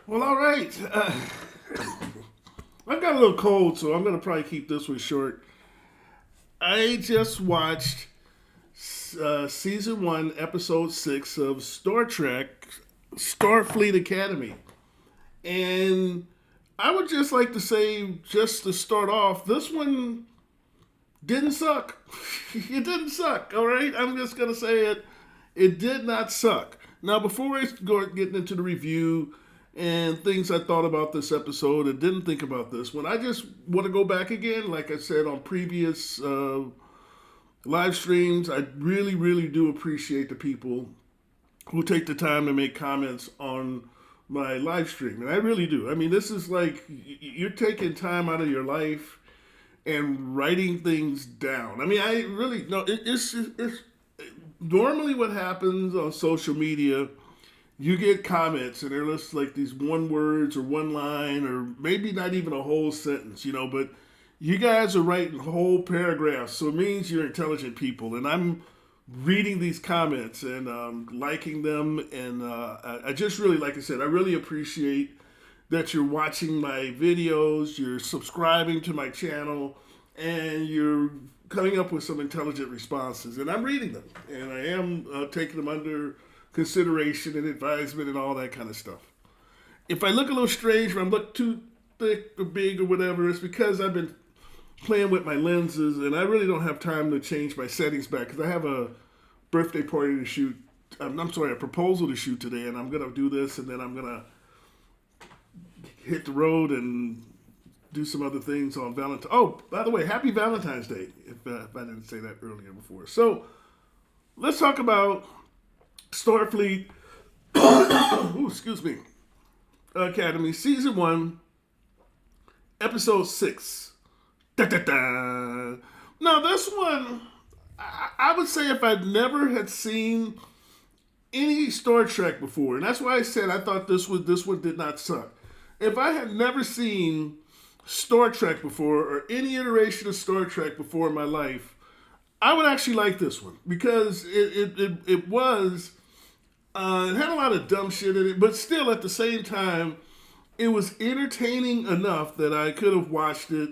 Well, all right. I've got a little cold, so I'm going to probably keep this one short. I just watched Season 1, Episode 6 of Star Trek StarFleet Academy. And I would just like to say, just to start off, this one didn't suck. It didn't suck, all right? I'm just going to say it. It did not suck. Now, before I go getting into the review and things I thought about this episode and didn't think about this one, I just want to go back again, like I said on previous live streams. I really, really do appreciate the people who take the time to make comments on my live stream. And I really do. I mean, this is like you're taking time out of your life and writing things down. I mean, I really no. It's normally what happens on social media. You get comments and they're just like these one words or one line or maybe not even a whole sentence, but you guys are writing whole paragraphs, so it means you're intelligent people. And I'm reading these comments and liking them, and I just really, like I said, I really appreciate that you're watching my videos, you're subscribing to my channel, and you're coming up with some intelligent responses. And I'm reading them, and I am taking them under consideration and advisement and all that kind of stuff. If I look a little strange, or I look too thick or big or whatever, it's because I've been playing with my lenses, and I really don't have time to change my settings back because I have a birthday party to shoot. I'm sorry, a proposal to shoot today, and I'm gonna do this, and then I'm gonna hit the road and do some other things on Valentine's. Oh, by the way, happy Valentine's Day! If I didn't say that earlier before. So let's talk about Starfleet. Ooh, excuse me. Academy Season 1, Episode 6. Da, da, da. Now, this one, I would say if I'd never had seen any Star Trek before, and that's why I said I thought this one did not suck. If I had never seen Star Trek before or any iteration of Star Trek before in my life, I would actually like this one because it was it had a lot of dumb shit in it, but still at the same time, it was entertaining enough that I could have watched it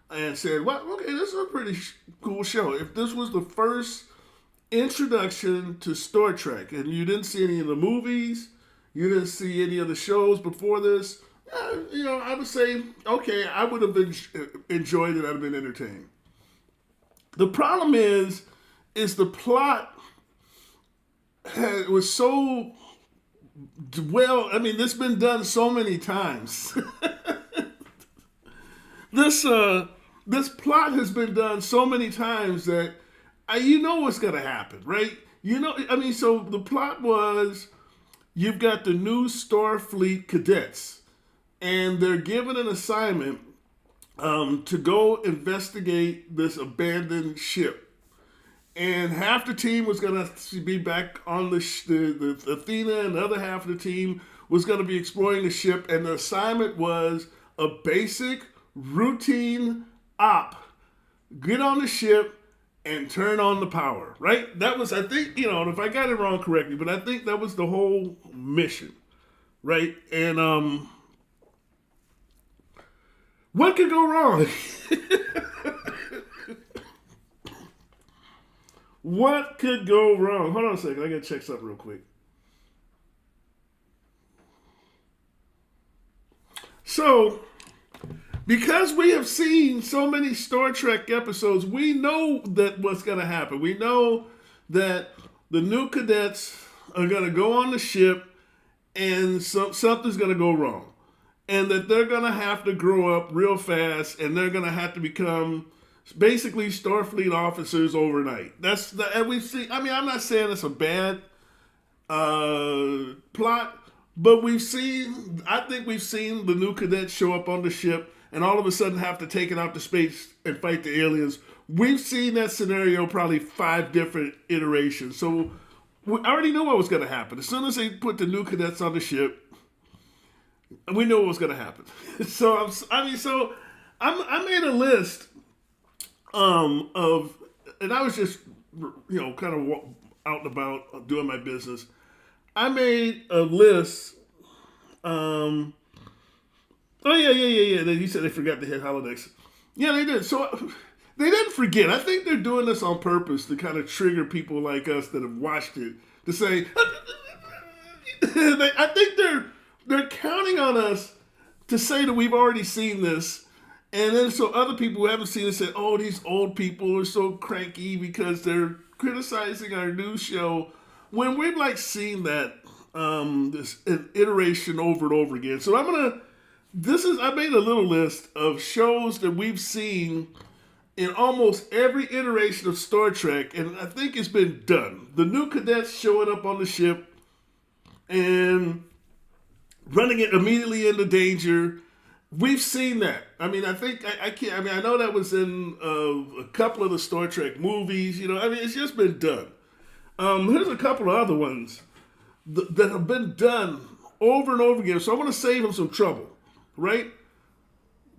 and said, well, okay, this is a pretty cool show. If this was the first introduction to Star Trek and you didn't see any of the movies, you didn't see any of the shows before this, I would say, okay, I would have enjoyed it. I'd have been entertained. The problem is the plot was so well. I mean, this has been done so many times. This plot has been done so many times that you know what's going to happen, right? So the plot was you've got the new Starfleet cadets, and they're given an assignment to go investigate this abandoned ship. And half the team was going to be back on the Athena, and the other half of the team was going to be exploring the ship. And the assignment was a basic, routine op. Get on the ship and turn on the power, right? That was, I think, if I got it wrong correctly, but I think that was the whole mission, right? And what could go wrong? What could go wrong? Hold on a second. I got to check something real quick. So, because we have seen so many Star Trek episodes, we know that what's going to happen. We know that the new cadets are going to go on the ship and something's going to go wrong. And that they're going to have to grow up real fast, and they're going to have to become basically Starfleet officers overnight. And we've seen. I mean, I'm not saying it's a bad plot, but I think we've seen the new cadets show up on the ship and all of a sudden have to take it out to space and fight the aliens. We've seen that scenario probably 5 different iterations. So I already knew what was going to happen. As soon as they put the new cadets on the ship, we knew what was going to happen. I made a list of, and I was just, kind of out and about doing my business. I made a list Oh yeah. You said they forgot to hit holodecks. Yeah, they did. So they didn't forget. I think they're doing this on purpose to kind of trigger people like us that have watched it to say. I think they're counting on us to say that we've already seen this, and then so other people who haven't seen it say, "Oh, these old people are so cranky because they're criticizing our new show," when we've like seen that this iteration over and over again. So I made a little list of shows that we've seen in almost every iteration of Star Trek, and I think it's been done. The new cadets showing up on the ship and running it immediately into danger. We've seen that. I mean, I think I can't. I mean, I know that was in a couple of the Star Trek movies. You know, I mean, it's just been done. Here's a couple of other ones that have been done over and over again. So I want to save them some trouble, right?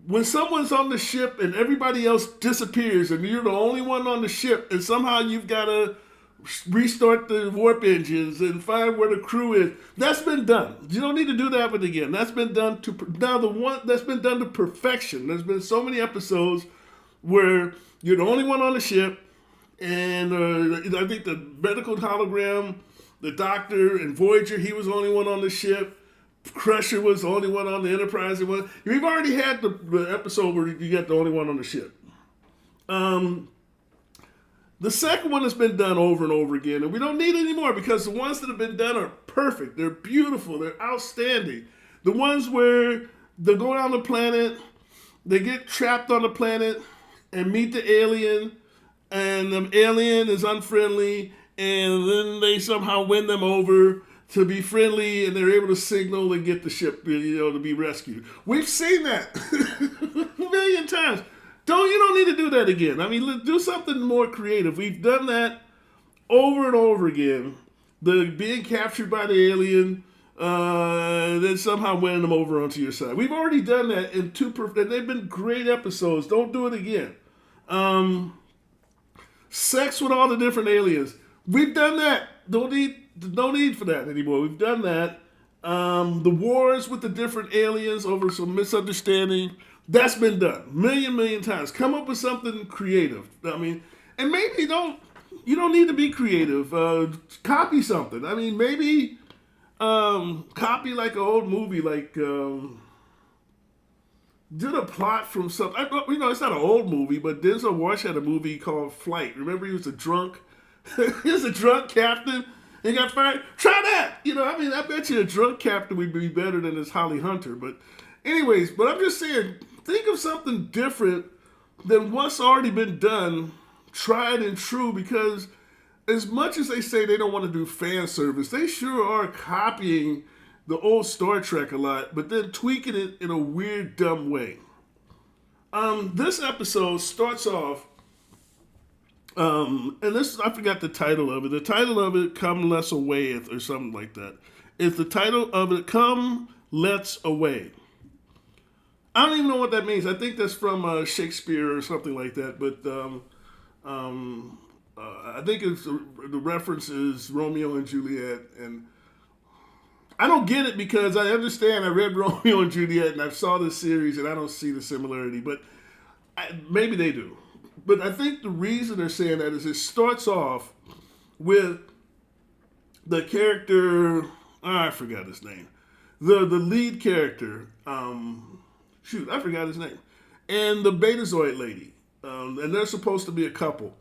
When someone's on the ship and everybody else disappears and you're the only one on the ship and somehow you've got to restart the warp engines and find where the crew is. That's been done. You don't need to do that one again. That's been done that's been done to perfection. There's been so many episodes where you're the only one on the ship, and I think the medical hologram, the Doctor and Voyager, he was the only one on the ship. Crusher was the only one on the Enterprise. We've already had the episode where you get the only one on the ship. The second one has been done over and over again, and we don't need any more because the ones that have been done are perfect. They're beautiful. They're outstanding. The ones where they go on the planet, they get trapped on the planet and meet the alien, and the alien is unfriendly, and then they somehow win them over to be friendly, and they're able to signal and get the ship, to be rescued. We've seen that a million times. You don't need to do that again. I mean, do something more creative. We've done that over and over again. The being captured by the alien, then somehow winning them over onto your side. We've already done that in and they've been great episodes. Don't do it again. Sex with all the different aliens. We've done that. No need for that anymore. We've done that. The wars with the different aliens over some misunderstanding. That's been done million times. Come up with something creative. I mean, and maybe you don't need to be creative. Copy something. I mean, maybe copy like an old movie, like did a plot from something. It's not an old movie, but Denzel Washington had a movie called Flight. Remember, he was a drunk. He was a drunk captain. He got fired. Try that. I bet you a drunk captain would be better than this Holly Hunter. But anyways, I'm just saying, think of something different than what's already been done, tried and true, because as much as they say they don't want to do fan service, they sure are copying the old Star Trek a lot, but then tweaking it in a weird, dumb way. This episode starts off, and I forgot the title of it. The title of it, Come Let's Away, or something like that. It's the title of it, Come Let's Away. I don't even know what that means. I think that's from Shakespeare or something like that. But I think the reference is Romeo and Juliet. And I don't get it because I understand I read Romeo and Juliet and I saw this series and I don't see the similarity. But maybe they do. But I think the reason they're saying that is it starts off with the character, I forgot his name. The lead character, I forgot his name. And the Betazoid lady. And they're supposed to be a couple.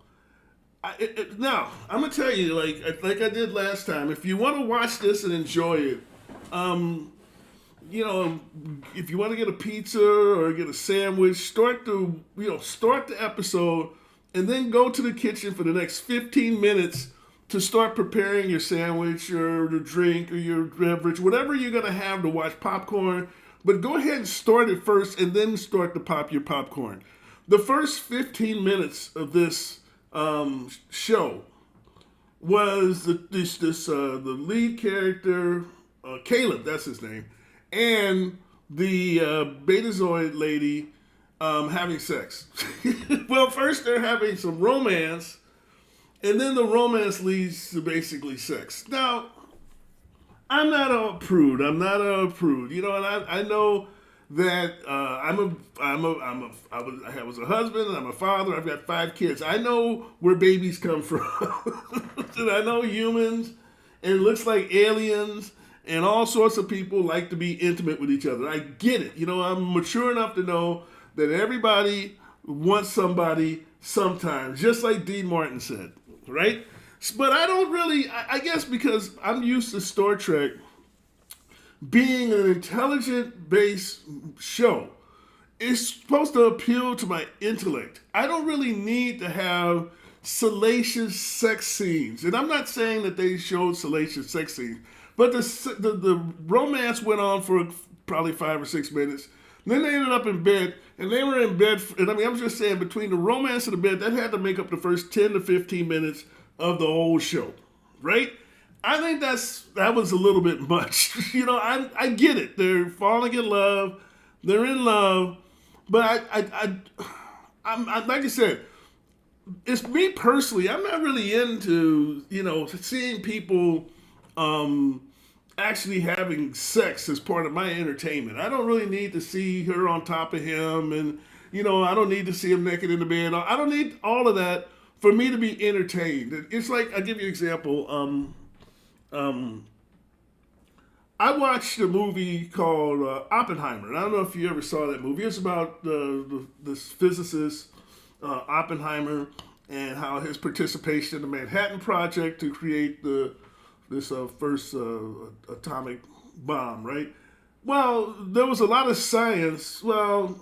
Now, I'm going to tell you, like I did last time, if you want to watch this and enjoy it, if you want to get a pizza or get a sandwich, start the episode and then go to the kitchen for the next 15 minutes to start preparing your sandwich or the drink or your beverage, whatever you're going to have to watch popcorn. But go ahead and start it first and then start to pop your popcorn. The first 15 minutes of this show was the lead character, Caleb, that's his name, and the Betazoid lady having sex. Well, first they're having some romance, and then the romance leads to basically sex. Now, I'm not a prude. And I know that I was a husband, I'm a father, I've got 5 kids. I know where babies come from. And I know humans, and it looks like aliens, and all sorts of people like to be intimate with each other. I get it. I'm mature enough to know that everybody wants somebody sometimes, just like Dean Martin said, right? But I don't really, I guess because I'm used to Star Trek being an intelligent-based show, it's supposed to appeal to my intellect. I don't really need to have salacious sex scenes. And I'm not saying that they showed salacious sex scenes, but the romance went on for probably 5 or 6 minutes. Then they ended up in bed, and they were in bed, and I'm just saying, between the romance and the bed, that had to make up the first 10 to 15 minutes of the whole show, right? I think that was a little bit much. I get it. They're falling in love. They're in love. But I'm like I said, it's me personally. I'm not really into, seeing people actually having sex as part of my entertainment. I don't really need to see her on top of him, and, I don't need to see him naked in the bed. I don't need all of that for me to be entertained. It's like, I'll give you an example. I watched a movie called Oppenheimer. And I don't know if you ever saw that movie. It's about this physicist, Oppenheimer, and how his participation in the Manhattan Project to create this first atomic bomb, right? Well, there was a lot of science. Well,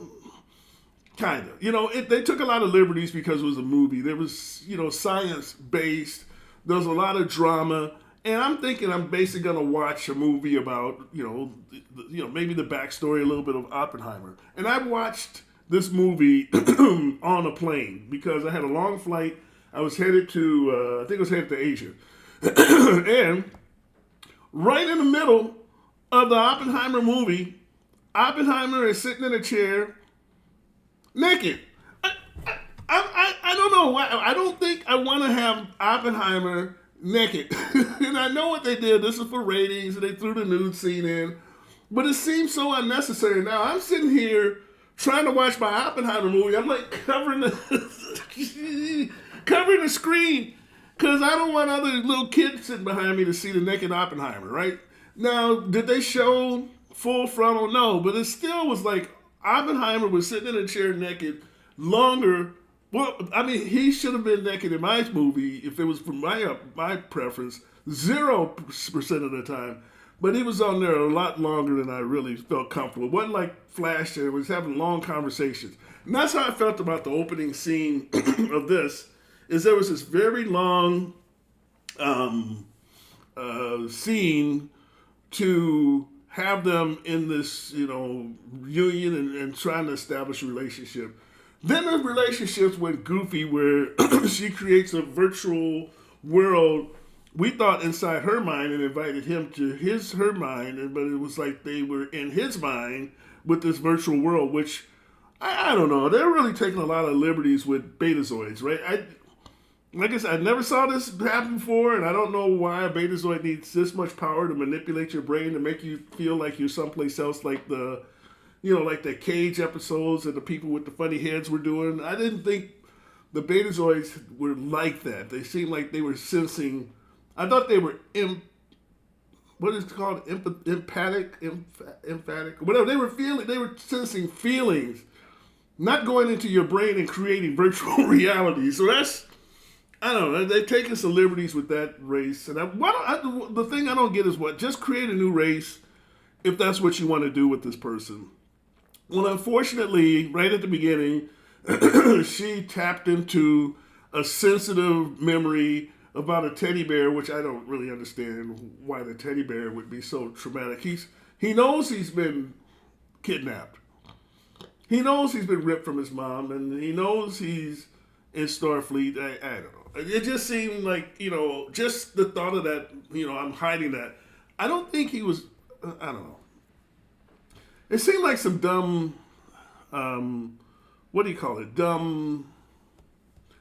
kind of. They took a lot of liberties because it was a movie. There was, science-based. There was a lot of drama. And I'm thinking I'm basically going to watch a movie about, maybe the backstory, a little bit of Oppenheimer. And I watched this movie on a plane because I had a long flight. I was headed to, Asia. And right in the middle of the Oppenheimer movie, Oppenheimer is sitting in a chair naked. I don't know why. I don't think I want to have Oppenheimer naked. And I know what they did. This is for ratings, and they threw the nude scene in. But it seems so unnecessary. Now, I'm sitting here trying to watch my Oppenheimer movie. I'm like covering the screen because I don't want other little kids sitting behind me to see the naked Oppenheimer, right? Now, did they show full frontal? No, but it still was like Oppenheimer was sitting in a chair naked longer. Well, I mean, he should have been naked in my movie if it was for my preference, 0% of the time. But he was on there a lot longer than I really felt comfortable. It wasn't like Flash there. It was having long conversations. And that's how I felt about the opening scene of this, is there was this very long scene to have them in this, union and trying to establish a relationship. Then the relationships went goofy where she creates a virtual world, we thought inside her mind, and invited him to her mind, but it was like they were in his mind with this virtual world, which, I don't know, they're really taking a lot of liberties with betazoids, right? Like I said, I never saw this happen before, and I don't know why a betazoid needs this much power to manipulate your brain to make you feel like you're someplace else, like like the Cage episodes and the people with the funny heads were doing. I didn't think the betazoids were like that. They seemed like they were sensing. I thought they were what is it called? Emphatic, whatever. They were sensing feelings, not going into your brain and creating virtual reality. So that's, I don't know. They've taken some liberties with that race. And the thing I don't get is just create a new race if that's what you want to do with this person. Well, unfortunately, right at the beginning, she tapped into a sensitive memory about a teddy bear, which I don't really understand why the teddy bear would be so traumatic. He knows he's been kidnapped. He knows he's been ripped from his mom, and he knows he's in StarFleet. I don't know. It just seemed like, just the thought of that, I'm hiding that. I don't think he was, I don't know. It seemed like some dumb, dumb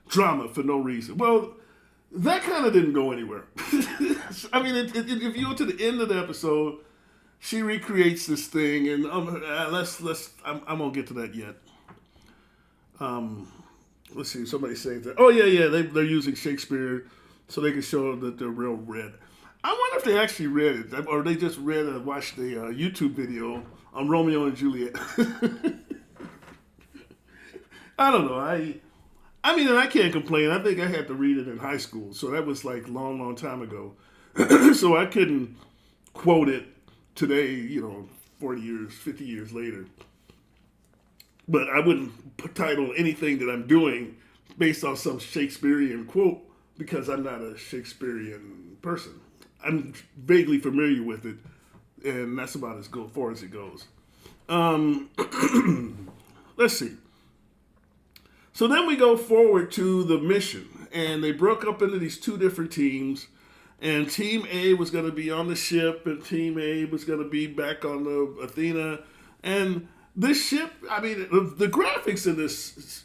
drama for no reason. Well, that kind of didn't go anywhere. I mean, if you go to the end of the episode, she recreates this thing, and I'm gonna get to that yet. Let's see. Somebody saying that. Oh yeah. They're using Shakespeare so they can show that they're real red. I wonder if they actually read it, or they just watched the YouTube video on Romeo and Juliet. I don't know. I mean, and I can't complain. I think I had to read it in high school, so that was like long time ago. So I couldn't quote it today, 40 years, 50 years later. But I wouldn't title anything that I'm doing based on some Shakespearean quote because I'm not a Shakespearean person. I'm vaguely familiar with it, and that's about as far as it goes. Let's see. So then we go forward to the mission, and they broke up into these two different teams, and Team A was going to be on the ship, and Team A was going to be back on the Athena, and this ship, I mean, the graphics in this,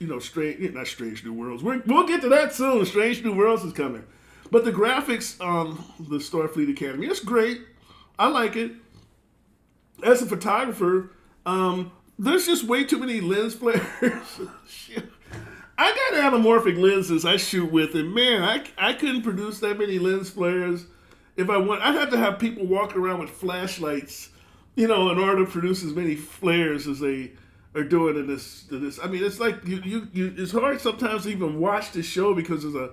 not Strange New Worlds. We'll get to that soon. Strange New Worlds is coming. But the graphics on the Starfleet Academy, it's great. I like it. As a photographer, there's just way too many lens flares. I got anamorphic lenses I shoot with, and man, I couldn't produce that many lens flares if I want. I'd have to have people walk around with flashlights, in order to produce as many flares as they are doing in this. I mean, it's like you it's hard sometimes to even watch the show because there's a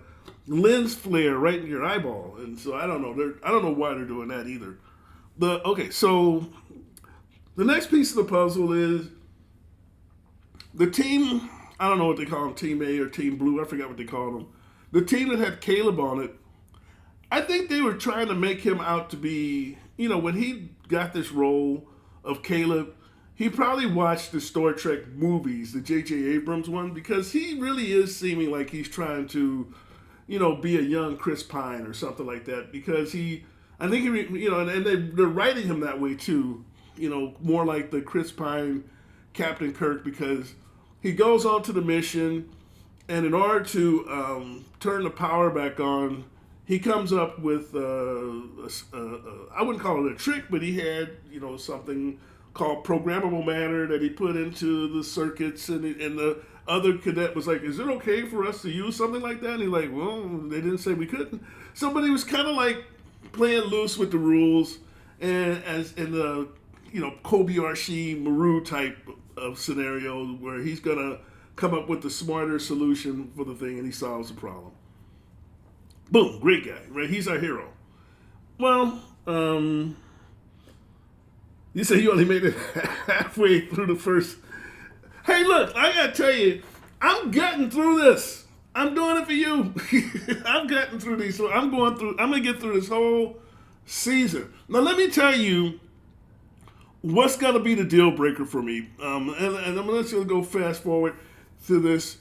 lens flare right in your eyeball, and so I don't know. I don't know why they're doing that either. So the next piece of the puzzle is the team. I don't know what they call them, Team A or Team Blue. I forgot what they call them. The team that had Caleb on it. I think they were trying to make him out to be, when he got this role of Caleb, he probably watched the Star Trek movies, the J.J. Abrams one, because he really is seeming like he's trying to, be a young Chris Pine or something like that. Because and they're writing him that way too, more like the Chris Pine Captain Kirk, because he goes on to the mission, and in order to turn the power back on, he comes up with, I wouldn't call it a trick, but he had, something called programmable matter that he put into the circuits, and the other cadet was like, is it okay for us to use something like that? And he's like, well, they didn't say we couldn't. So, but he was kind of like playing loose with the rules, and as in the, Kobayashi Maru type of scenario where he's going to come up with the smarter solution for the thing, and he solves the problem. Boom, great guy, right? He's our hero. Well, you say you only made it halfway through the first. Hey, look, I gotta tell you, I'm getting through this. I'm doing it for you. I'm getting through these. So I'm gonna get through this whole season. Now, let me tell you what's gonna be the deal breaker for me. And I'm gonna go fast forward to this.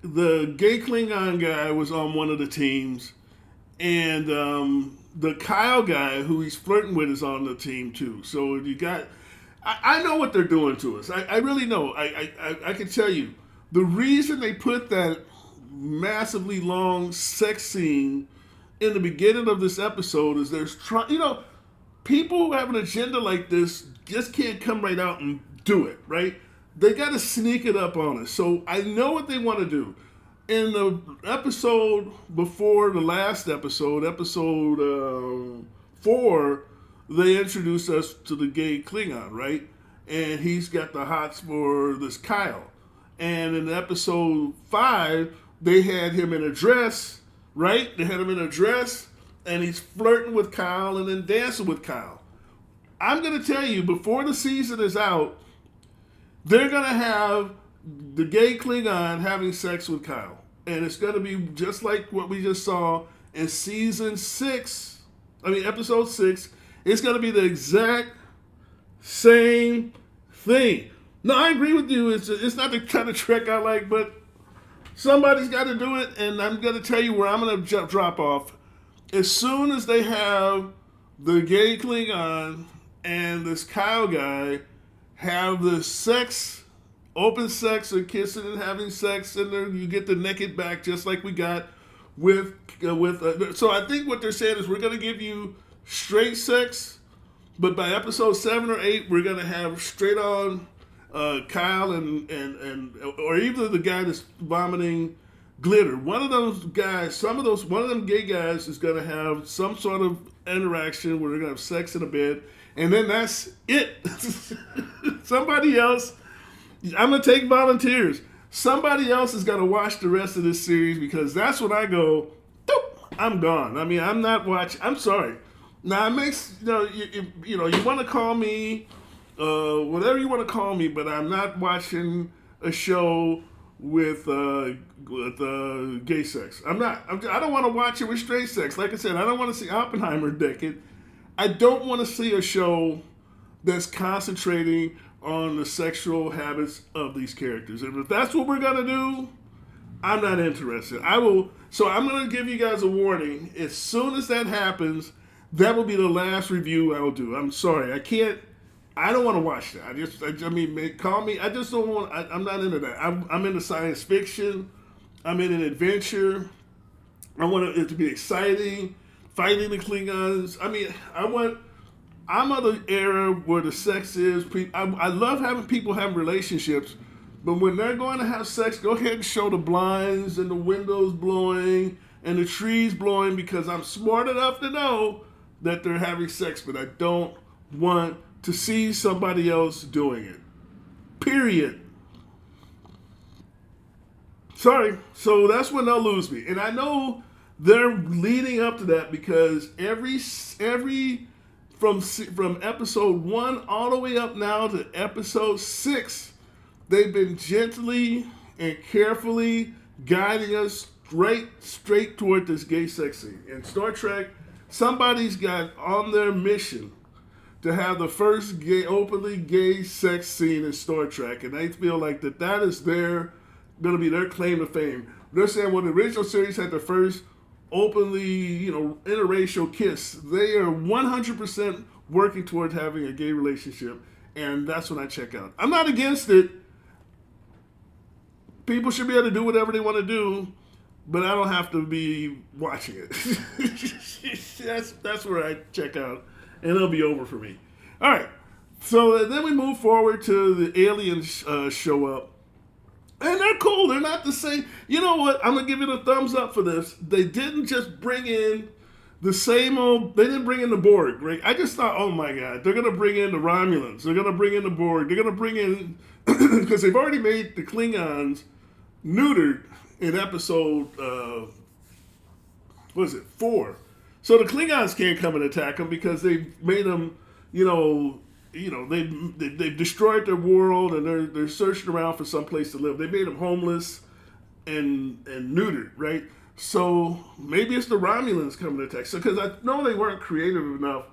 The gay Klingon guy was on one of the teams, and the Kyle guy who he's flirting with is on the team too. So you got, I know what they're doing to us. I really know. I can tell you the reason they put that massively long sex scene in the beginning of this episode is there's people who have an agenda like this just can't come right out and do it, right? They got to sneak it up on us. So I know what they want to do. In the episode before the last episode 4, they introduced us to the gay Klingon, right? And he's got the hots for this Kyle. And in episode 5, they had him in a dress, right? They had him in a dress, and he's flirting with Kyle and then dancing with Kyle. I'm going to tell you, before the season is out, they're going to have the gay Klingon having sex with Kyle. And it's going to be just like what we just saw in episode 6. It's going to be the exact same thing. No, I agree with you. It's not the kind of Trek I like, but somebody's got to do it. And I'm going to tell you where I'm going to drop off. As soon as they have the gay Klingon and this Kyle guy have the sex, open sex, or kissing and having sex, and then you get the naked back just like we got with. So I think what they're saying is we're going to give you straight sex, but by episode 7 or 8, we're gonna have straight on Kyle and or either the guy that's vomiting glitter. One of those guys, one of them gay guys is gonna have some sort of interaction where they're gonna have sex in a bed, and then that's it. Somebody else. I'm gonna take volunteers. Somebody else is gonna watch the rest of this series because that's when I go. I'm gone. I mean, I'm not watching. I'm sorry. Now it makes you want to call me whatever you want to call me, but I'm not watching a show with gay sex. I'm not. I don't want to watch it with straight sex. Like I said, I don't want to see Oppenheimer naked. I don't want to see a show that's concentrating on the sexual habits of these characters. And if that's what we're gonna do, I'm not interested. I will. So I'm gonna give you guys a warning. As soon as that happens, that will be the last review I will do. I'm sorry, I can't. I don't want to watch that. Call me. I just don't want. I'm not into that. I'm into science fiction. I'm in an adventure. I want it to be exciting. Fighting the Klingons. I mean, I'm of the era where the sex is. I love having people have relationships, but when they're going to have sex, go ahead and show the blinds and the windows blowing and the trees blowing because I'm smart enough to know that they're having sex, but I don't want to see somebody else doing it. Period. Sorry. So that's when they'll lose me. And I know they're leading up to that because from episode 1 all the way up now to episode 6, they've been gently and carefully guiding us straight toward this gay sex scene. In Star Trek, somebody's got on their mission to have the first openly gay sex scene in Star Trek, and they feel like that is going to be their claim to fame. They're saying when the original series had the first openly, interracial kiss, they are 100% working toward having a gay relationship, and that's when I check out. I'm not against it. People should be able to do whatever they want to do, but I don't have to be watching it. That's where I check out, and it'll be over for me. All right, so then we move forward to the aliens show up. And they're cool. They're not the same. You know what? I'm going to give it a thumbs up for this. They didn't just bring in the same old... They didn't bring in the Borg, right? I just thought, oh my God, they're going to bring in the Romulans. They're going to bring in the Borg. They're going to bring in... Because they've already made the Klingons neutered in episode... 4. So the Klingons can't come and attack them because they've made them, they've destroyed their world and they're searching around for some place to live. They made them homeless and neutered, right? So maybe it's the Romulans coming to attack. So because I know they weren't creative enough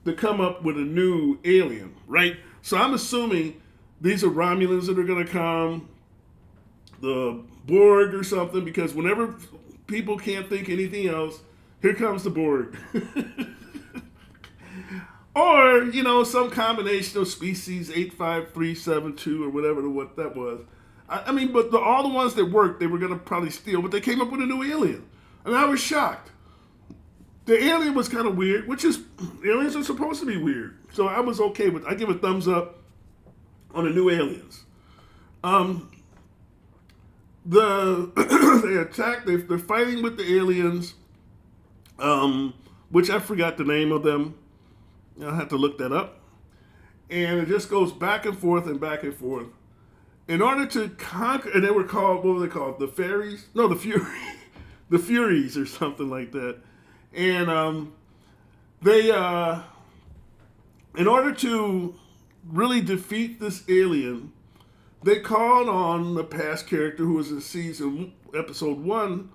to come up with a new alien, right? So I'm assuming these are Romulans that are going to come, the Borg or something, because whenever people can't think anything else, here comes the Borg. Or, some combination of species 85372 or whatever what that was. But all the ones that worked, they were going to probably steal, but they came up with a new alien. And I was shocked. The alien was kind of weird, aliens are supposed to be weird. So I was okay with I give a thumbs up on the new aliens. They attack, they're fighting with the aliens, which I forgot the name of them. I'll have to look that up. And it just goes back and forth and back and forth. In order to conquer, and they were called, what were they called? The Fairies? No, the Furies. The Furies or something like that. And they, in order to really defeat this alien, they called on the past character who was in episode 1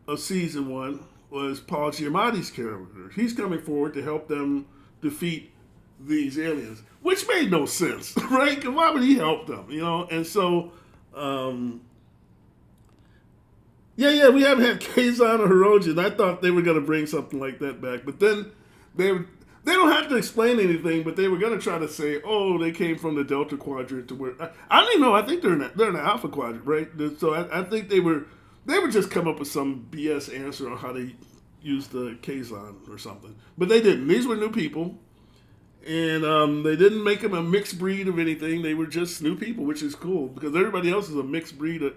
of season 1, was Paul Giamatti's character. He's coming forward to help them defeat these aliens, which made no sense, right? Because why would he help them, And so, we haven't had Kazan or Hirogen. I thought they were going to bring something like that back, but then they don't have to explain anything, but they were going to try to say, oh, they came from the Delta Quadrant to where I don't even know. I think they're in the Alpha Quadrant, right? So I think they were just come up with some BS answer on how they used the Kazon or something. But they didn't. These were new people. And they didn't make them a mixed breed of anything. They were just new people, which is cool because everybody else is a mixed breed of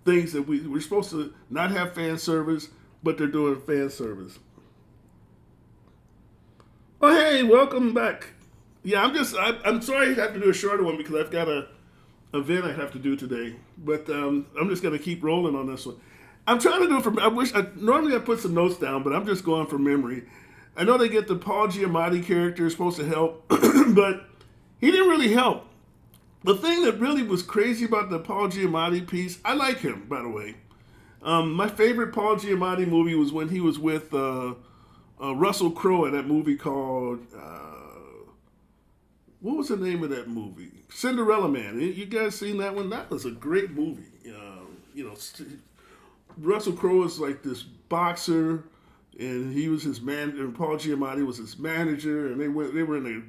things that we're supposed to not have fan service, but they're doing fan service. Oh, hey, welcome back. Yeah, I'm sorry I have to do a shorter one because I've got a event I have to do today. But I'm just going to keep rolling on this one. I'm trying to do it from, normally I put some notes down, but I'm just going from memory. I know they get the Paul Giamatti character is supposed to help, but he didn't really help. The thing that really was crazy about the Paul Giamatti piece, I like him, by the way. My favorite Paul Giamatti movie was when he was with Russell Crowe in that movie called, what was the name of that movie? Cinderella Man. You guys seen that one? That was a great movie. Russell Crowe is like this boxer, and he was his man, and Paul Giamatti was his manager, and they were in a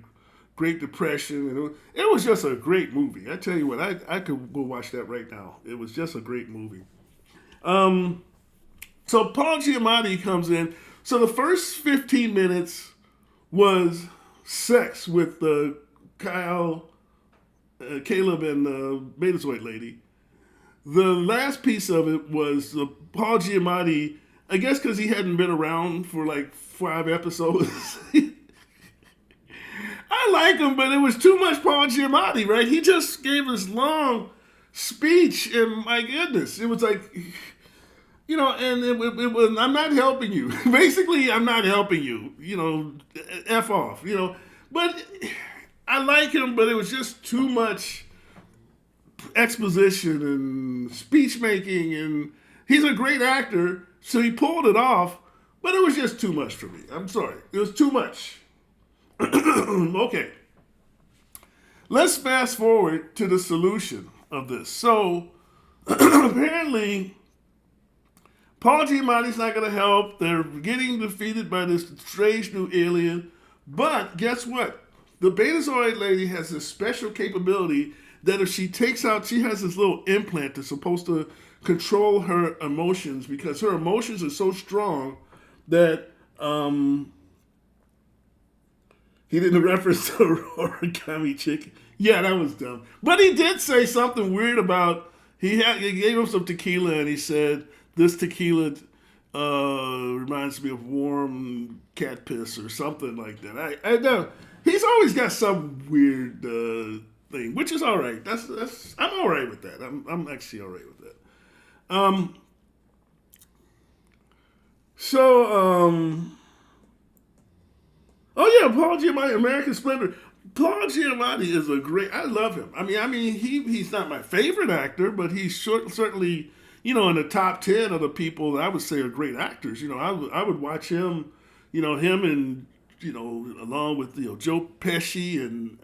Great Depression, and it was just a great movie. I tell you what, I could go watch that right now. It was just a great movie. So Paul Giamatti comes in. So the first 15 minutes was sex with Caleb, and the Betazoid lady. The last piece of it was Paul Giamatti, I guess because he hadn't been around for like 5 episodes. I like him, but it was too much Paul Giamatti, right? He just gave this long speech, and my goodness, it was like, and it was, I'm not helping you. Basically, I'm not helping you, F off, But I like him, but it was just too much exposition and speech making, and he's a great actor, so he pulled it off, but it was just too much for me. I'm sorry. It was too much. Okay. Let's fast forward to the solution of this. So, apparently, Paul Giamatti's not going to help. They're getting defeated by this strange new alien. But guess what? The Betazoid lady has this special capability that if she takes out, she has this little implant that's supposed to control her emotions because her emotions are so strong that he didn't reference to origami chicken. Yeah, that was dumb. But he did say something weird about he gave him some tequila and he said this tequila reminds me of warm cat piss or something like that. I know he's always got some weird thing, which is all right. That's I'm all right with that. I'm actually all right with that. Oh yeah, Paul Giamatti, American Splendor. Paul Giamatti is a great. I love him. I mean, he's not my favorite actor, but he's certainly, in the top 10 of the people that I would say are great actors. I would watch him, him and along with Joe Pesci and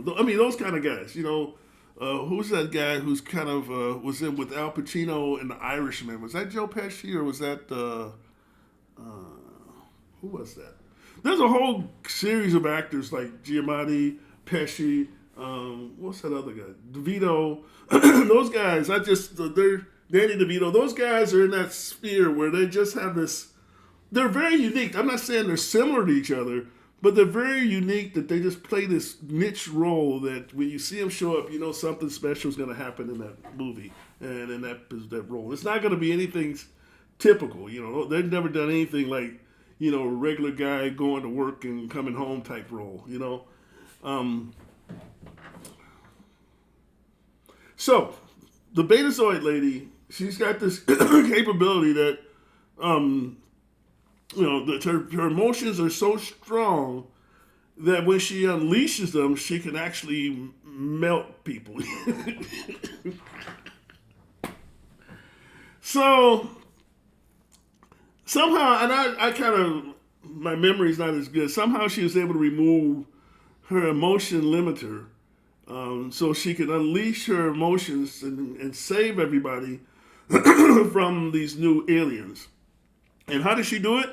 those kind of guys. Who's that guy who's kind of was in with Al Pacino and The Irishman? Was that Joe Pesci or was that who was that? There's a whole series of actors like Giamatti, Pesci, what's that other guy? DeVito. Those guys, they're Danny DeVito. Those guys are in that sphere where they just have this, they're very unique. I'm not saying they're similar to each other, but they're very unique that they just play this niche role that when you see them show up, something special is going to happen in that movie and in that role. It's not going to be anything typical. They've never done anything like, a regular guy going to work and coming home type role, So, the Betazoid lady, she's got this capability that, that her emotions are so strong that when she unleashes them, she can actually melt people. So, somehow, and I kind of, my memory's not as good. Somehow she was able to remove her emotion limiter so she could unleash her emotions and save everybody from these new aliens. And how did she do it?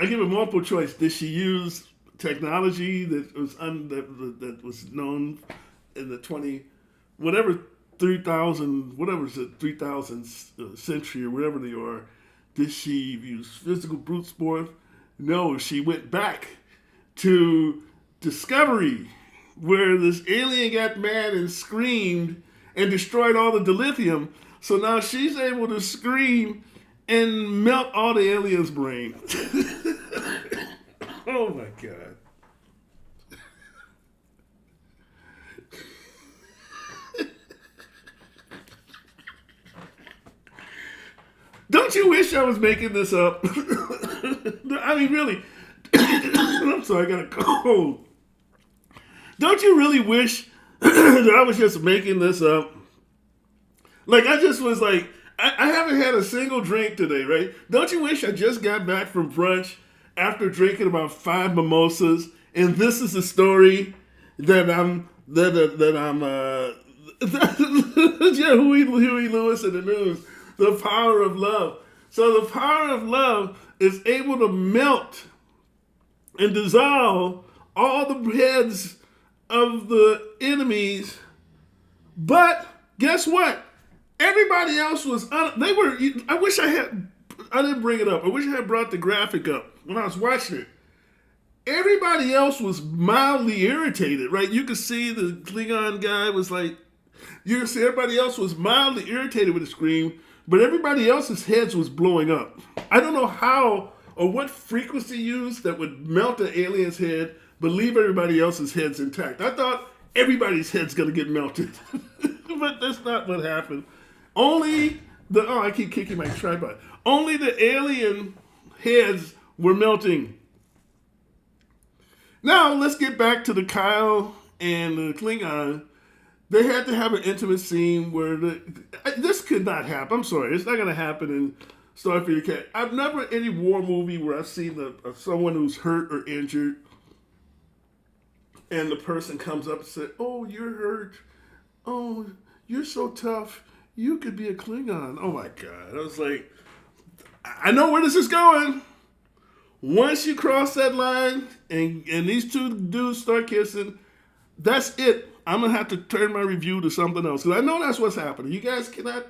I give a multiple choice. Did she use technology that was that was known in the 3,000, whatever is it, 3,000th century or whatever they are, did she use physical brute force? No, she went back to Discovery, where this alien got mad and screamed and destroyed all the dilithium. So now she's able to scream and melt all the aliens' brain. Oh my God. Don't you wish I was making this up? I mean, really. I'm sorry, I got a cold. Don't you really wish that I was just making this up? Like, I just was like, I haven't had a single drink today, right? Don't you wish I just got back from brunch after drinking about 5 mimosas, and this is the story that I'm yeah, Huey Lewis in the news. The power of love. So the power of love is able to melt and dissolve all the heads of the enemies. But guess what? Everybody else was, I didn't bring it up. I wish I had brought the graphic up when I was watching it. Everybody else was mildly irritated, right? You could see the Klingon guy was like, you could see everybody else was mildly irritated with the scream, but everybody else's heads was blowing up. I don't know how or what frequency used that would melt the alien's head, but leave everybody else's heads intact. I thought everybody's head's gonna get melted, but that's not what happened. I keep kicking my tripod. Only the alien heads were melting. Now let's get back to the Kyle and the Klingon. They had to have an intimate scene where this could not happen. I'm sorry, it's not going to happen in StarFleet Academy. I've never any war movie where I've seen someone who's hurt or injured, and the person comes up and says, "Oh, you're hurt. Oh, you're so tough. You could be a Klingon." Oh my God! I was like, I know where this is going. Once you cross that line and these two dudes start kissing, that's it. I'm going to have to turn my review to something else, because I know that's what's happening. You guys cannot...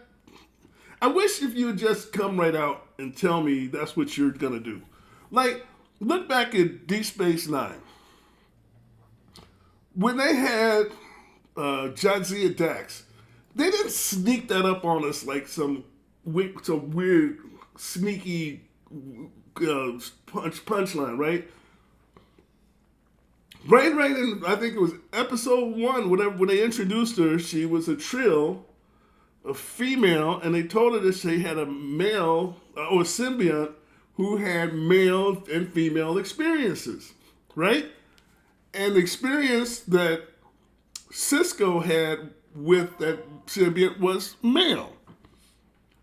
I wish if you would just come right out and tell me that's what you're going to do. Like, look back at Deep Space Nine. When they had Jadzia Dax, they didn't sneak that up on us like some weird, sneaky punchline, right? Right in, I think it was episode 1, when they introduced her, she was a Trill, a female, and they told her that she had a male, or a symbiont, who had male and female experiences, right? And the experience that Cisco had with that symbiont was male.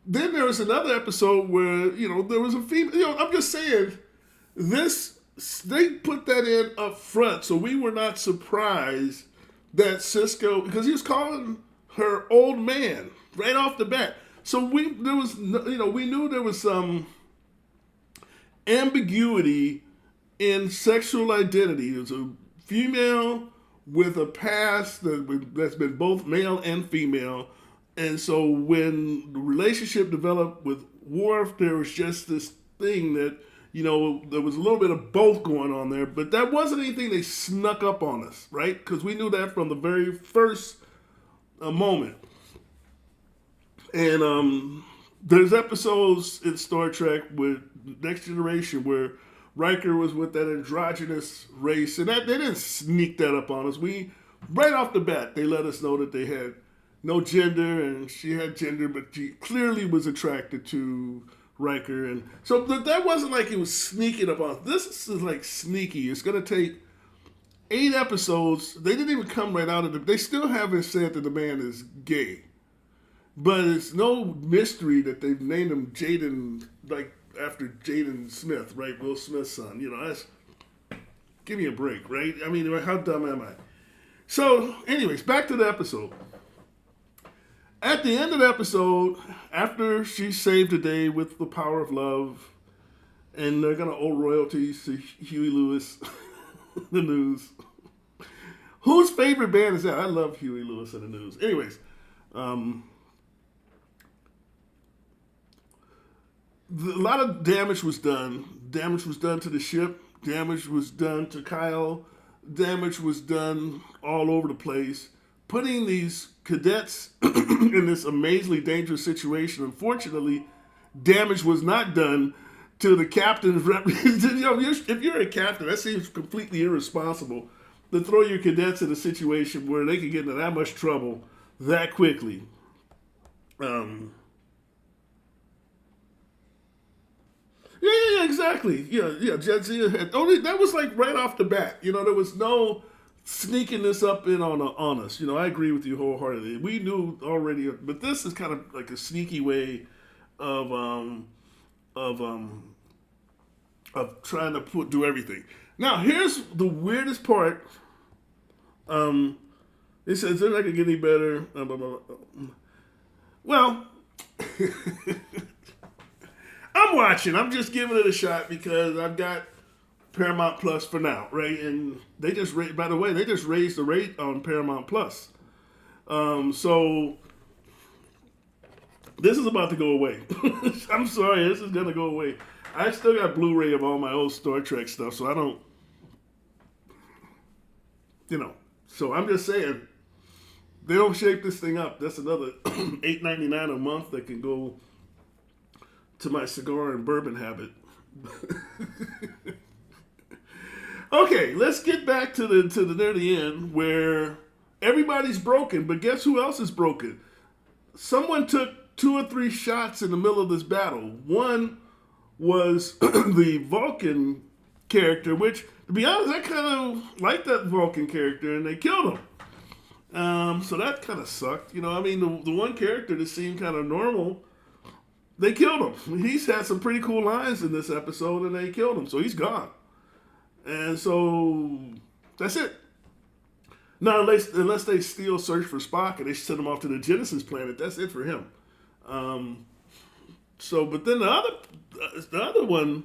Then there was another episode where, there was a female, I'm just saying, they put that in up front, so we were not surprised that Cisco, because he was calling her old man right off the bat. So we knew there was some ambiguity in sexual identity. There's a female with a past that's been both male and female, and so when the relationship developed with Worf, there was just this thing that, there was a little bit of both going on there, but that wasn't anything they snuck up on us, right? Because we knew that from the very first moment. And there's episodes in Star Trek with Next Generation where Riker was with that androgynous race, and they didn't sneak that up on us. Right off the bat, they let us know that they had no gender, and she had gender, but she clearly was attracted to Riker, and so that wasn't like it was sneaking up on us. This is like sneaky. It's going to take 8 episodes. They didn't even come right out of it. They still haven't said that the man is gay, but it's no mystery that they've named him Jaden, like after Jaden Smith, right? Will Smith's son. That's, give me a break, right? I mean, how dumb am I? So, anyways, back to the episode. At the end of the episode, after she saved the day with the power of love, and they're going to owe royalties to Huey Lewis, the news. Whose favorite band is that? I love Huey Lewis and the News. Anyways, Um, a lot of damage was done. Damage was done to the ship. Damage was done to Kyle. Damage was done all over the place. Putting these cadets in this amazingly dangerous situation. Unfortunately, damage was not done to the captain's rep. If you're a captain, that seems completely irresponsible to throw your cadets in a situation where they can get into that much trouble that quickly. Um, yeah, exactly. Yeah. Jadzia had only that was like right off the bat. There was no sneaking this up in on us. I agree with you wholeheartedly. We knew already, but this is kind of like a sneaky way of of um of trying to do everything. Now, here's the weirdest part. It says they're not gonna get any better. Well, I'm watching. I'm just giving it a shot because I've got Paramount Plus for now, right? And they just by the way, they just raised the rate on Paramount Plus. So this is about to go away. I'm sorry, this is gonna go away. I still got Blu-ray of all my old Star Trek stuff, so I don't, So I'm just saying, they don't shape this thing up. That's another $8.99 a month that can go to my cigar and bourbon habit. Okay, let's get back to the near the end where everybody's broken, but guess who else is broken? Someone took 2 or 3 shots in the middle of this battle. One was the Vulcan character, which, to be honest, I kind of like that Vulcan character, and they killed him. So that kind of sucked. The one character that seemed kind of normal, they killed him. He's had some pretty cool lines in this episode, and they killed him, so he's gone. And so that's it. Now, unless they still search for Spock and they send him off to the Genesis planet, that's it for him. But then the other one,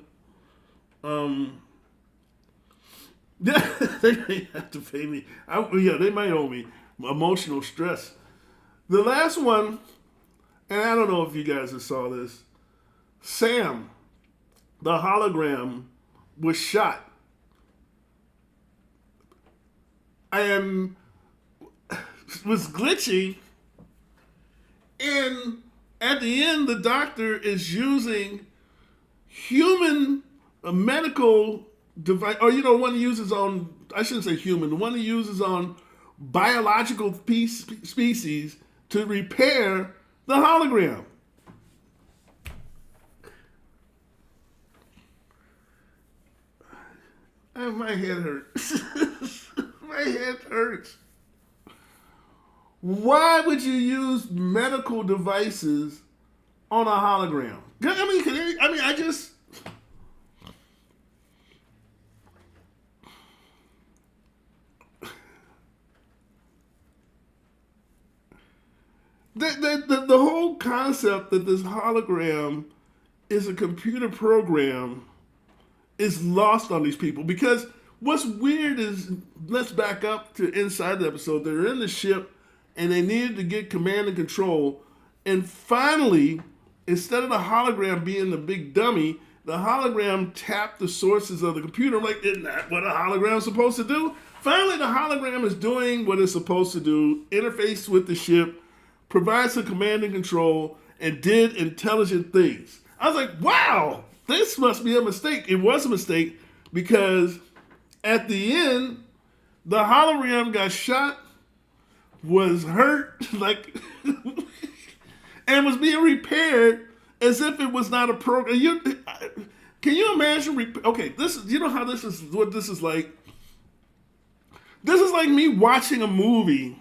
yeah, they may have to pay me. They might owe me emotional stress. The last one, and I don't know if you guys saw this, Sam, the hologram, was shot. And was glitchy, and at the end, the doctor is using human medical device, or one he uses on, I shouldn't say human, the one he uses on biological species to repair the hologram. My head hurts. My head hurts. Why would you use medical devices on a hologram? I just. The whole concept that this hologram is a computer program is lost on these people, because what's weird is, let's back up to inside the episode. They're in the ship and they needed to get command and control. And finally, instead of the hologram being the big dummy, the hologram tapped the sources of the computer. I'm like, isn't that what a hologram's supposed to do? Finally, the hologram is doing what it's supposed to do, interface with the ship, provides some command and control, and did intelligent things. I was like, wow, this must be a mistake. It was a mistake because at the end, the hologram got shot, was hurt, and was being repaired as if it was not a program. Can you imagine? Okay, this is, how this is, what this is like. This is like me watching a movie,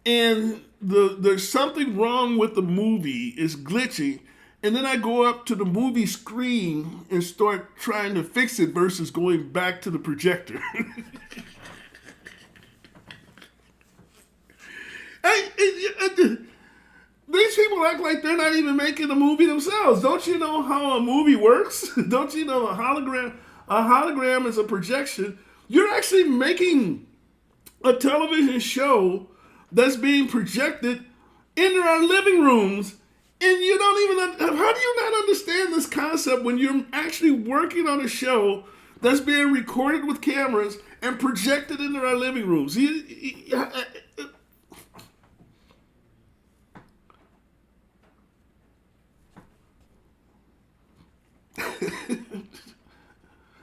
and there's something wrong with the movie. It's glitchy. And then I go up to the movie screen and start trying to fix it versus going back to the projector. These people act like they're not even making the movie themselves. Don't you know how a movie works? Don't you know a hologram is a projection? You're actually making a television show that's being projected into our living rooms. And you don't even, how do you not understand this concept when you're actually working on a show that's being recorded with cameras and projected into our living rooms?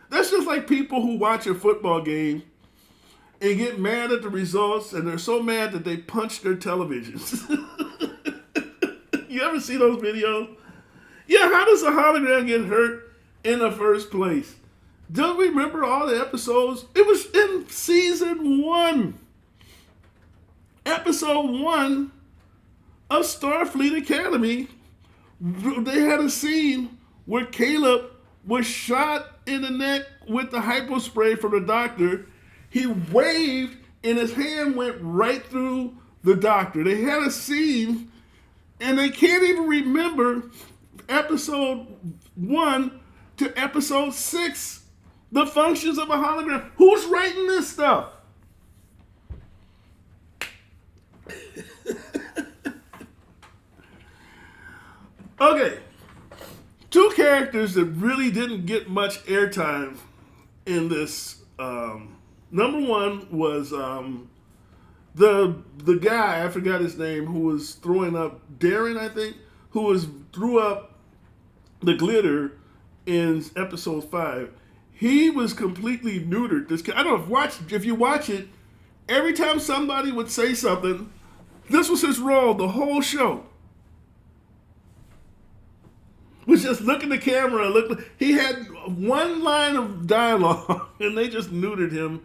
That's just like people who watch a football game and get mad at the results, and they're so mad that they punch their televisions. You ever see those videos? Yeah, how does a hologram get hurt in the first place? Don't we remember all the episodes? It was in season 1. Episode 1 of Starfleet Academy. They had a scene where Caleb was shot in the neck with the hypospray from the doctor. He waved and his hand went right through the doctor. They had a scene and they can't even remember episode 1 to episode 6, the functions of a hologram. Who's writing this stuff? Okay. 2 characters that really didn't get much airtime in this. Number 1 was the guy, I forgot his name, who was throwing up, Darren, I think, threw up the glitter in episode 5. He was completely neutered. I don't know if you watch it, every time somebody would say something, this was his role the whole show. Was just look at the camera. He had one line of dialogue, and they just neutered him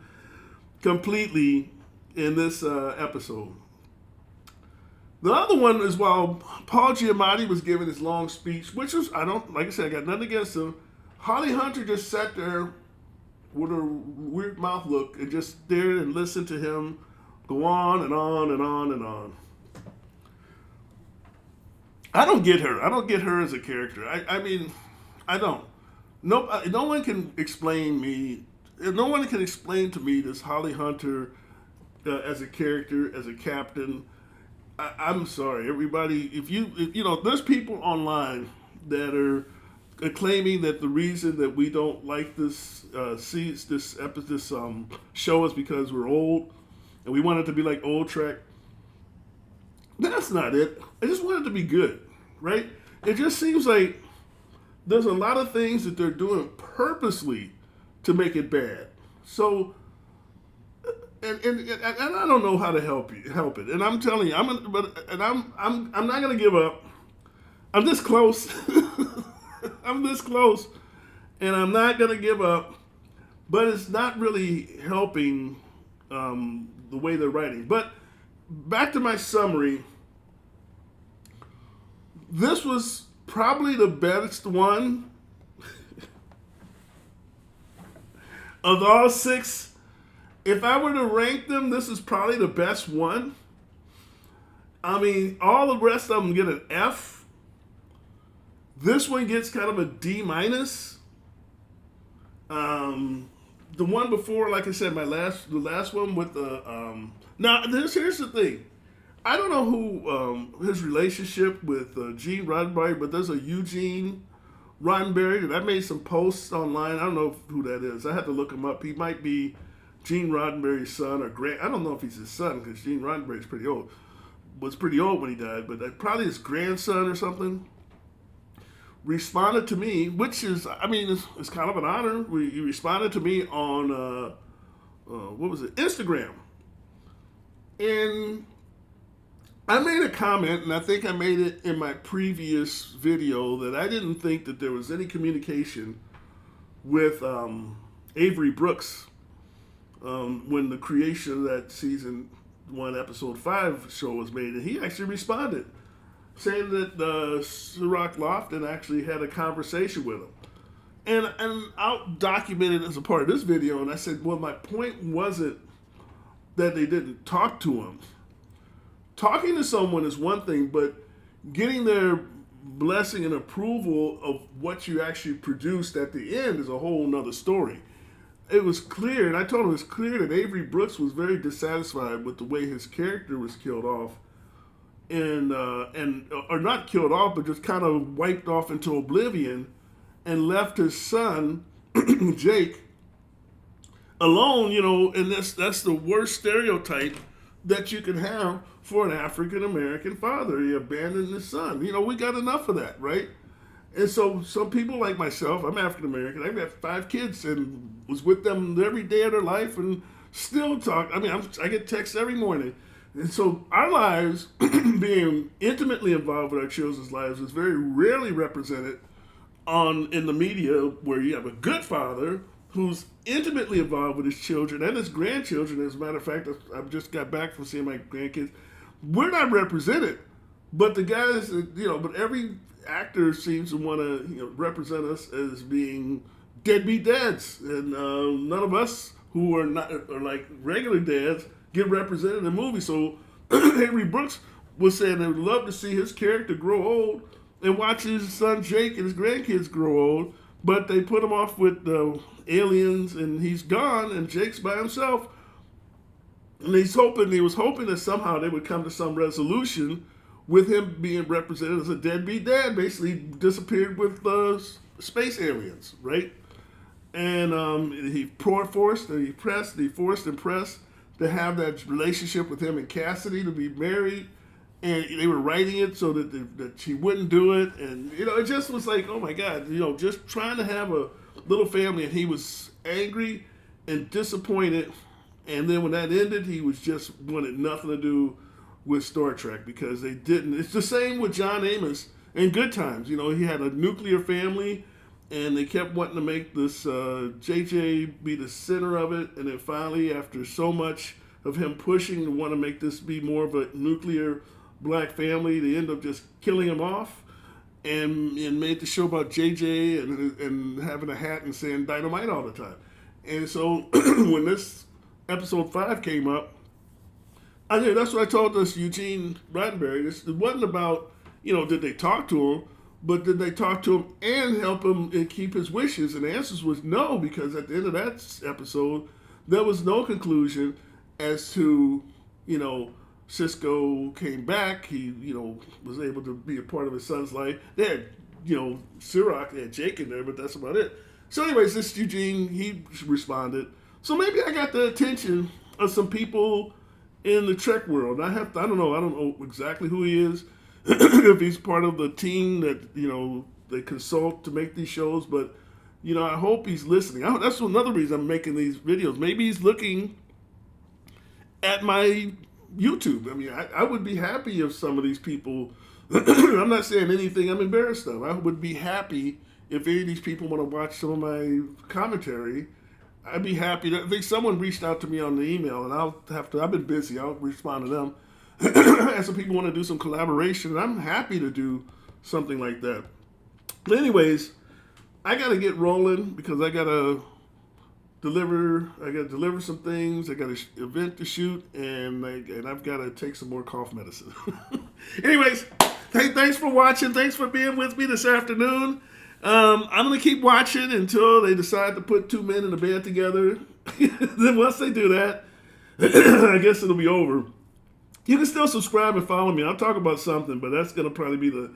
completely in this episode. The other one is while Paul Giamatti was giving his long speech, which was, like I said, I got nothing against him. Holly Hunter just sat there with her weird mouth look and just stared and listened to him go on and on and on and on. I don't get her. I don't get her as a character. I mean, I don't. No one can explain me. No one can explain to me this Holly Hunter as a character, as a captain. I'm sorry, everybody. If you know, there's people online that are claiming that the reason that we don't like this show is because we're old and we want it to be like old Trek. That's not it. I just want it to be good, right? It just seems like there's a lot of things that they're doing purposely to make it bad. So, and I don't know how to help it. And I'm telling you, I'm not gonna give up. I'm this close. I'm this close, and I'm not gonna give up. But it's not really helping the way they're writing. But back to my summary. This was probably the best one of all 6. If I were to rank them, this is probably the best one. I mean, all the rest of them get an F. This one gets kind of a D-. The one before, like I said, the last one with the now here's the thing. I don't know who his relationship with Gene Roddenberry, but there's a Eugene Roddenberry that I made some posts online. I don't know who that is. I had to look him up. He might be Gene Roddenberry's son or I don't know if he's his son because Gene Roddenberry's pretty old. Was pretty old when he died, but probably his grandson or something. Responded to me, which is, I mean, it's kind of an honor. He responded to me on what was it, Instagram, and I made a comment, and I think I made it in my previous video, that I didn't think that there was any communication with Avery Brooks when the creation of that Season 1, Episode 5 show was made. And he actually responded, saying that Cirroc Lofton actually had a conversation with him. And I'll document it as a part of this video, and I said, well, my point wasn't that they didn't talk to him. Talking to someone is one thing, but getting their blessing and approval of what you actually produced at the end is a whole nother story. it was clear, and I told him it was clear that Avery Brooks was very dissatisfied with the way his character was killed off, and or not killed off, but just kind of wiped off into oblivion, and left his son Jake alone. And that's the worst stereotype that you can have for an African American father. He abandoned his son. We got enough of that, right? And so some people like myself, I'm African American, I've got 5 kids and was with them every day of their life and still talk. I mean, I get texts every morning. And so our lives, being intimately involved with our children's lives, is very rarely represented in the media, where you have a good father who's intimately involved with his children and his grandchildren. As a matter of fact, I've just got back from seeing my grandkids. We're not represented, but the guys, but every actor seems to want to represent us as being deadbeat dads, and none of us who are not are like regular dads get represented in the movie. So Avery Brooks was saying they would love to see his character grow old and watch his son Jake and his grandkids grow old, but they put him off with aliens, and he's gone, and Jake's by himself. And he was hoping that somehow they would come to some resolution with him being represented as a deadbeat dad, basically disappeared with space aliens, right? And he forced and pressed to have that relationship with him and Cassidy, to be married. And they were writing it so that she wouldn't do it. And, it just was like, oh my God, just trying to have a little family. And he was angry and disappointed. And then when that ended, he was just wanted nothing to do with Star Trek, because they didn't. It's the same with John Amos in Good Times. He had a nuclear family, and they kept wanting to make this JJ be the center of it. And then finally, after so much of him pushing to want to make this be more of a nuclear black family, they end up just killing him off, and made the show about JJ and having a hat and saying dynamite all the time. And so when this episode 5 came up, that's what I told this Eugene Roddenberry. It wasn't about, did they talk to him, but did they talk to him and help him and keep his wishes? And the answer was no, because at the end of that episode, there was no conclusion as to, Cisco came back. He, was able to be a part of his son's life. They had, Sirach, they had Jake in there, but that's about it. So anyways, this Eugene, he responded. So maybe I got the attention of some people in the Trek world. I don't know exactly who he is, if he's part of the team that, they consult to make these shows, but, I hope he's listening. That's another reason I'm making these videos. Maybe he's looking at my YouTube. I mean, I would be happy if some of these people, I'm not saying anything I'm embarrassed of. I would be happy if any of these people want to watch some of my commentary. I'd be happy. I think someone reached out to me on the email, and I've been busy. I'll respond to them. And some people want to do some collaboration, and I'm happy to do something like that. But anyways, I got to get rolling because I got to deliver some things. I got an event to shoot, and I've got to take some more cough medicine. Anyways, thanks for watching. Thanks for being with me this afternoon. I'm going to keep watching until they decide to put 2 men in a bed together. Then once they do that, I guess it'll be over. You can still subscribe and follow me. I'll talk about something, but that's going to probably be the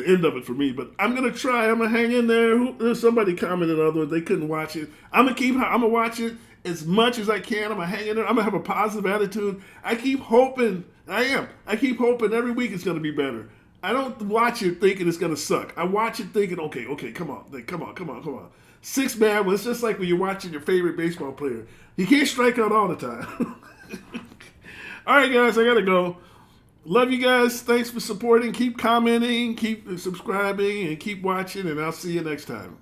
end of it for me. But I'm going to try. I'm going to hang in there. Somebody commented otherwise. They couldn't watch it. I'm going to watch it as much as I can. I'm going to hang in there. I'm going to have a positive attitude. I keep hoping every week it's going to be better. I don't watch it thinking it's going to suck. I watch it thinking, okay, come on. 6 bad ones. It's just like when you're watching your favorite baseball player. You can't strike out all the time. All right, guys, I got to go. Love you guys. Thanks for supporting. Keep commenting, keep subscribing, and keep watching, and I'll see you next time.